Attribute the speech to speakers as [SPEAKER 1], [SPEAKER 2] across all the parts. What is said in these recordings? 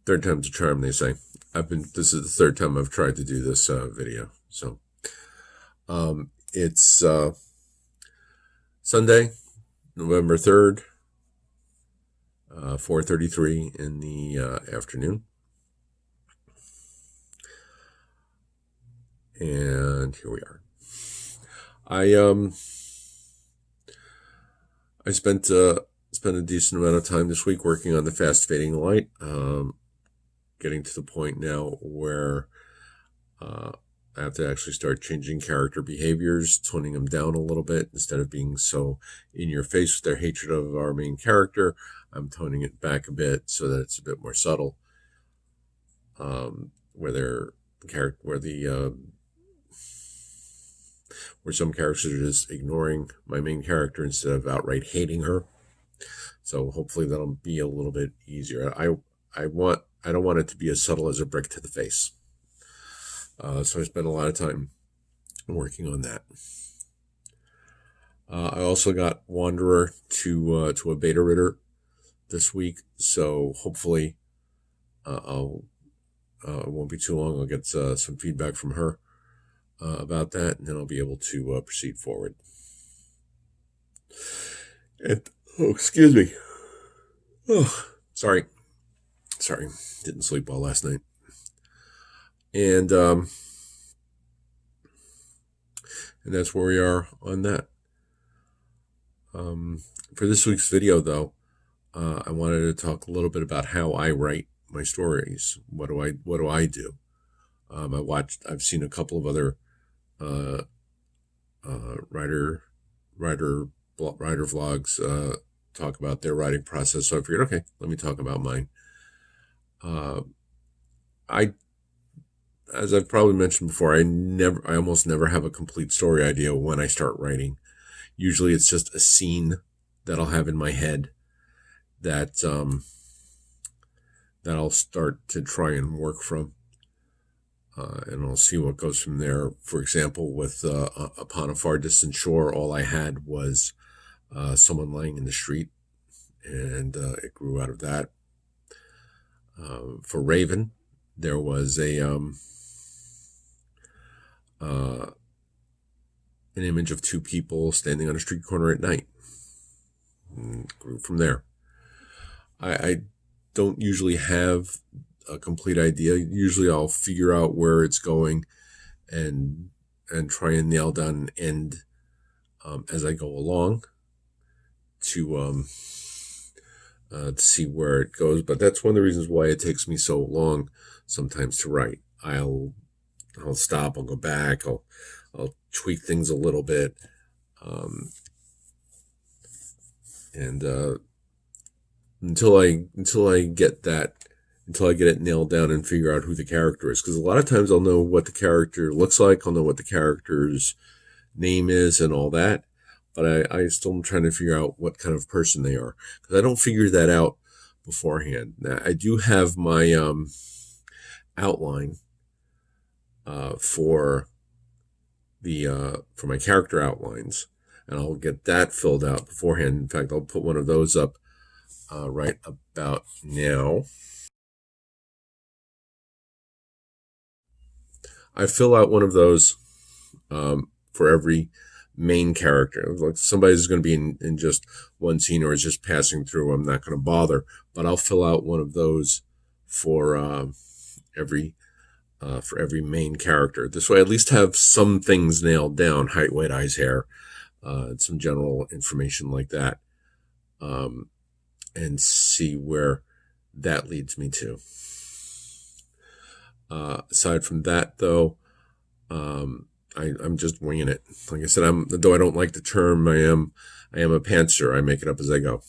[SPEAKER 1] Third time's a charm, they say. This is the third time I've tried to do this video. So it's Sunday, November 3rd, 4:33 in the afternoon. And here we are. I spent a decent amount of time this week working on the fast fading light. Getting to the point now where I have to actually start changing character behaviors, toning them down a little bit. Instead of being so in your face with their hatred of our main character, I'm toning it back a bit so that it's a bit more subtle. Where some characters are just ignoring my main character instead of outright hating her. So hopefully that'll be a little bit easier. I don't want it to be as subtle as a brick to the face. So I spent a lot of time working on that. I also got Wanderer to a beta reader this week, so hopefully it won't be too long. I'll get some feedback from her about that, and then I'll be able to proceed forward. And, excuse me. Oh, sorry, didn't sleep well last night. And that's where we are on that. For this week's video, though, I wanted to talk a little bit about how I write my stories. What do I do? I've seen a couple of other writer vlogs talk about their writing process. So I figured, okay, let me talk about mine. As I've probably mentioned before, I almost never have a complete story idea when I start writing. Usually it's just a scene that I'll have in my head that I'll start to try and work from. And I'll see what goes from there. For example, with Upon a Far Distant Shore, all I had was someone lying in the street, and it grew out of that. For Raven, there was an image of two people standing on a street corner at night. And grew from there. I don't usually have a complete idea. Usually I'll figure out where it's going and try and nail down an end as I go along to see where it goes. But that's one of the reasons why it takes me so long sometimes to write. I'll stop, I'll go back, I'll tweak things a little bit, and until I get it nailed down and figure out who the character is. Because a lot of times I'll know what the character looks like, I'll know what the character's name is and all that, but I still am trying to figure out what kind of person they are, because I don't figure that out beforehand. Now, I do have my outline for my character outlines, and I'll get that filled out beforehand. In fact, I'll put one of those up right about now. I fill out one of those for every main character. Like somebody's going to be in just one scene or is just passing through, I'm not going to bother. But I'll fill out one of those for every main character. This way, I at least have some things nailed down: height, weight, eyes, hair, some general information like that, and see where that leads me to. Aside from that, though, I'm just winging it. Like I said, though I don't like the term, I am a pantser. I make it up as I go.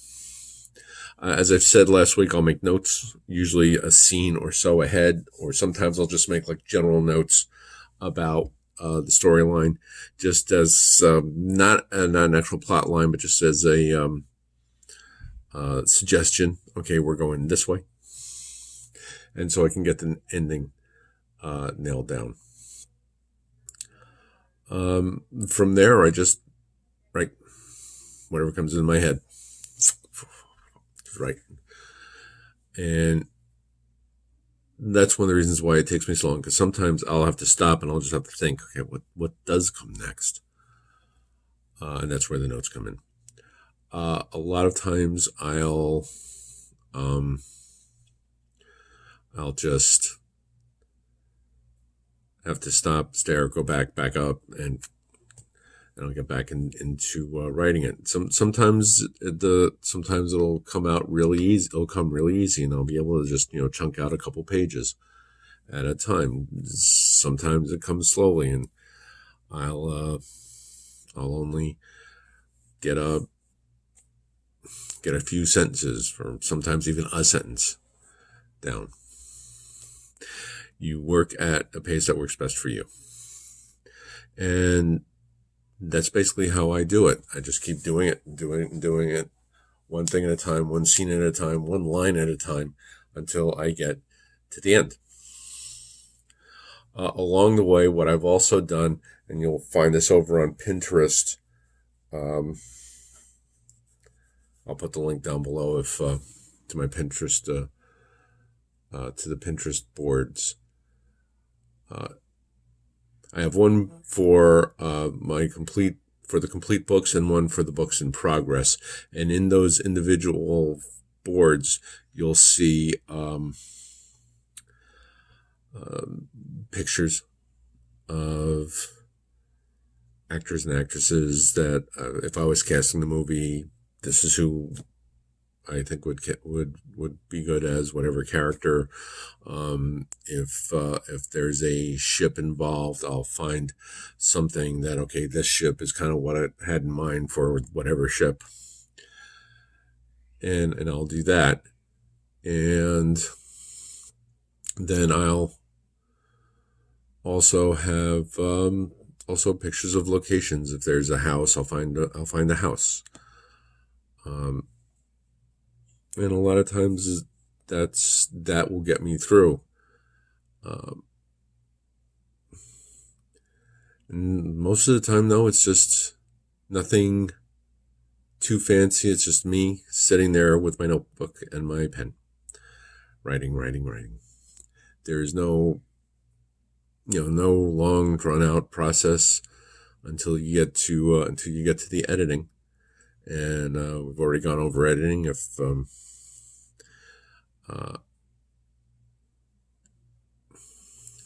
[SPEAKER 1] As I've said last week, I'll make notes, usually a scene or so ahead, or sometimes I'll just make like general notes about the storyline, just as not an actual plot line, but just as a suggestion. Okay, we're going this way, and so I can get the ending nailed down. From there, I just write whatever comes in my head. Right. And that's one of the reasons why it takes me so long, because sometimes I'll have to stop and I'll just have to think, okay, what does come next? And that's where the notes come in. A lot of times I'll just have to stop, stare, go back up, and I'll get back into writing it. Sometimes it'll come out really easy. It'll come really easy, and I'll be able to just chunk out a couple pages at a time. Sometimes it comes slowly, and I'll only get a few sentences, or sometimes even a sentence down. You work at a pace that works best for you. And that's basically how I do it. I just keep doing it, one thing at a time, one scene at a time, one line at a time, until I get to the end. Along the way, what I've also done, and you'll find this over on Pinterest, I'll put the link down below to my Pinterest, to the Pinterest boards. I have one for the complete books and one for the books in progress. And in those individual boards, you'll see pictures of actors and actresses that if I was casting the movie, this is who I think would be good as whatever character. If there's a ship involved, I'll find something that, okay, this ship is kind of what I had in mind for whatever ship, and I'll do that, and then I'll also have also pictures of locations. If there's a house, I'll find a house. And a lot of times that will get me through. And most of the time, though, it's just nothing too fancy. It's just me sitting there with my notebook and my pen, writing. There's no long drawn out process until you get to the editing. And we've already gone over editing.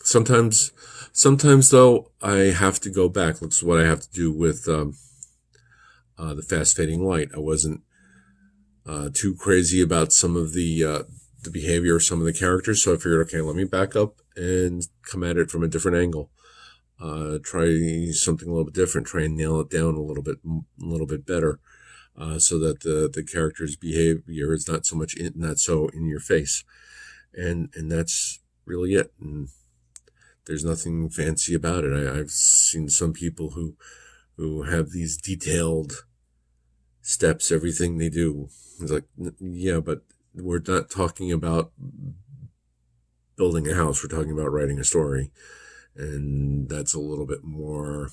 [SPEAKER 1] Sometimes though, I have to go back. Looks what I have to do with the fast fading light. I wasn't too crazy about some of the behavior of some of the characters, so I figured, okay, let me back up and come at it from a different angle. Try something a little bit different. Try and nail it down a little bit better. So that the character's behavior is not so in your face, and that's really it. And there's nothing fancy about it. I've seen some people who have these detailed steps, everything they do. It's like, yeah, but we're not talking about building a house. We're talking about writing a story, and that's a little bit more.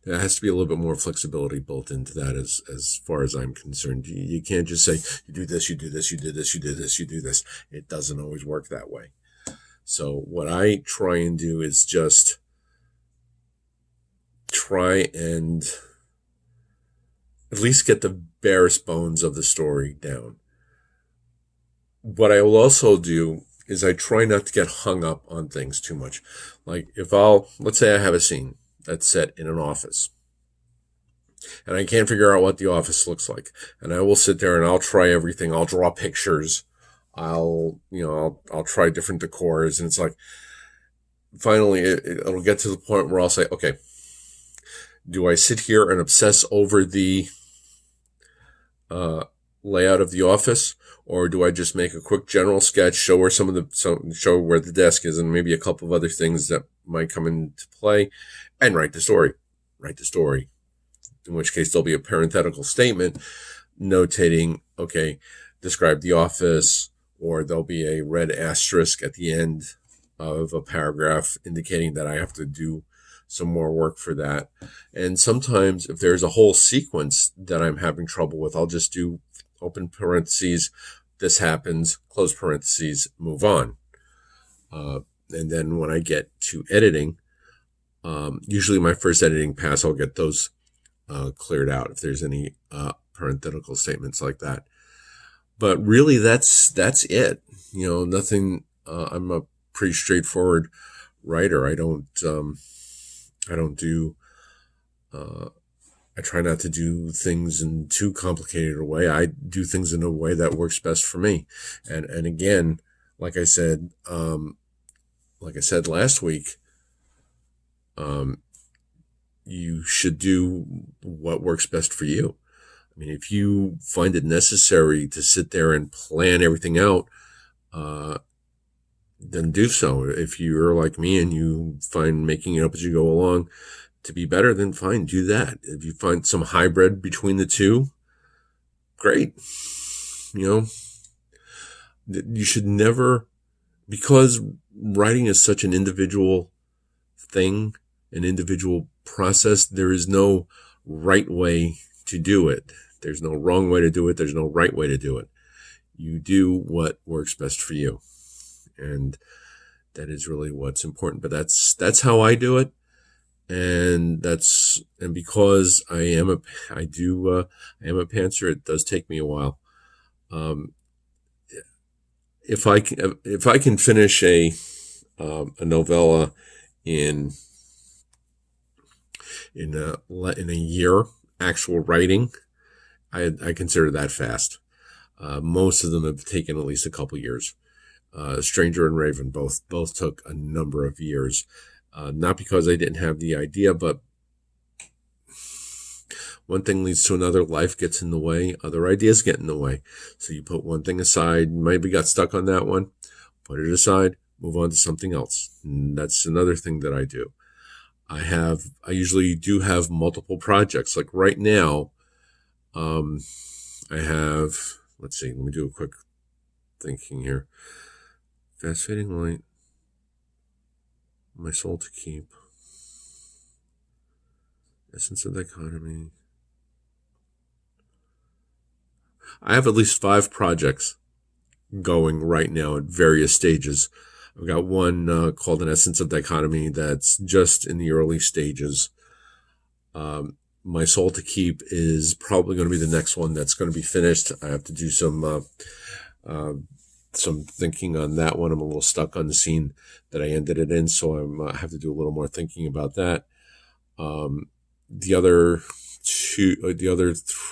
[SPEAKER 1] There has to be a little bit more flexibility built into that as far as I'm concerned. You can't just say, you do this, you do this, you do this, you do this, you do this. It doesn't always work that way. So what I try and do is just try and at least get the barest bones of the story down. What I will also do is I try not to get hung up on things too much. Like let's say I have a scene that's set in an office, and I can't figure out what the office looks like. And I will sit there and I'll try everything. I'll draw pictures. I'll try different decors. And it's like, finally, it'll get to the point where I'll say, okay, do I sit here and obsess over the layout of the office, or do I just make a quick general sketch, show where show where the desk is, and maybe a couple of other things that might come into play, and write the story. In which case there'll be a parenthetical statement notating, okay, describe the office, or there'll be a red asterisk at the end of a paragraph indicating that I have to do some more work for that. And sometimes if there's a whole sequence that I'm having trouble with, I'll just do open parentheses, this happens, close parentheses, move on. And then when I get to editing, usually my first editing pass, I'll get those cleared out if there's any parenthetical statements like that. But really, that's it. Nothing. I'm a pretty straightforward writer. I try not to do things in too complicated a way. I do things in a way that works best for me. And again, like I said last week, you should do what works best for you. I mean, if you find it necessary to sit there and plan everything out, then do so. If you're like me and you find making it up as you go along to be better, then fine, do that. If you find some hybrid between the two, great. You should never, because writing is such an individual thing, an individual process, there is no right way to do it. There's no wrong way to do it. There's no right way to do it. You do what works best for you. And that is really what's important. But that's how I do it. And because I am a pantser, it does take me a while. If I can finish a novella in a year, actual writing, I consider that fast. Most of them have taken at least a couple years. Stranger and Raven both took a number of years. Not because I didn't have the idea, but one thing leads to another. Life gets in the way. Other ideas get in the way. So you put one thing aside, maybe got stuck on that one, put it aside, move on to something else. And that's another thing that I do. I usually do have multiple projects. Like right now, I have, let's see, let me do a quick thinking here. Fast Fading Light, My Soul to Keep, Essence of Dichotomy. I have at least 5 projects going right now at various stages. I've got one called An Essence of Dichotomy that's just in the early stages. My Soul to Keep is probably going to be the next one that's going to be finished. I have to do some thinking on that one. I'm a little stuck on the scene that I ended it in, so I have to do a little more thinking about that. The other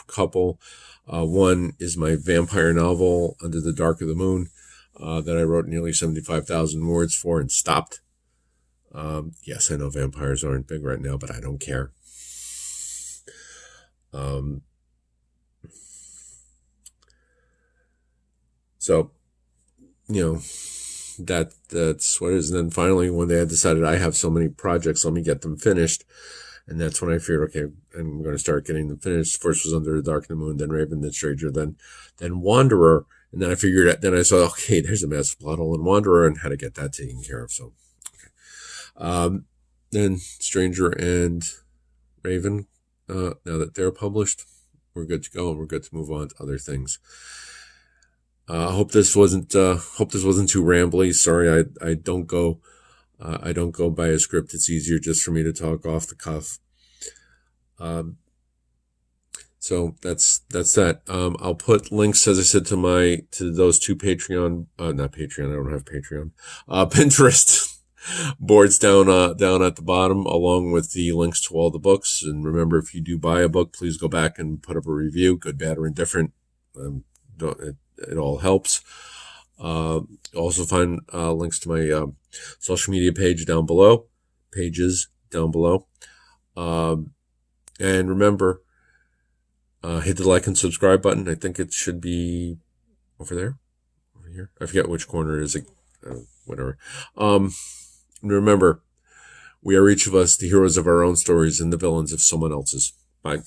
[SPEAKER 1] couple, one is my vampire novel, Under the Dark of the Moon, that I wrote nearly 75,000 words for and stopped. Yes, I know vampires aren't big right now, but I don't care. So, that's what it is. And then finally, one day I decided I have so many projects, let me get them finished. And that's when I figured, okay, I'm going to start getting them finished. First was Under the Dark of the Moon, then Raven, then Stranger, then Wanderer. And then I figured out, then I saw, okay, there's a massive plot hole in Wanderer and how to get that taken care of. So, okay. Then Stranger and Raven, now that they're published, we're good to go and we're good to move on to other things. I hope this wasn't too rambly. Sorry, I don't go by a script. It's easier just for me to talk off the cuff. So that's that. I'll put links, as I said, to those 2 Patreon, not Patreon. I don't have Patreon. Pinterest boards down at the bottom, along with the links to all the books. And remember, if you do buy a book, please go back and put up a review, good, bad, or indifferent. It all helps. Also find links to my social media pages down below. And remember, hit the like and subscribe button. I think it should be over here. I forget which corner it is. Whatever. Remember, we are each of us the heroes of our own stories and the villains of someone else's. Bye.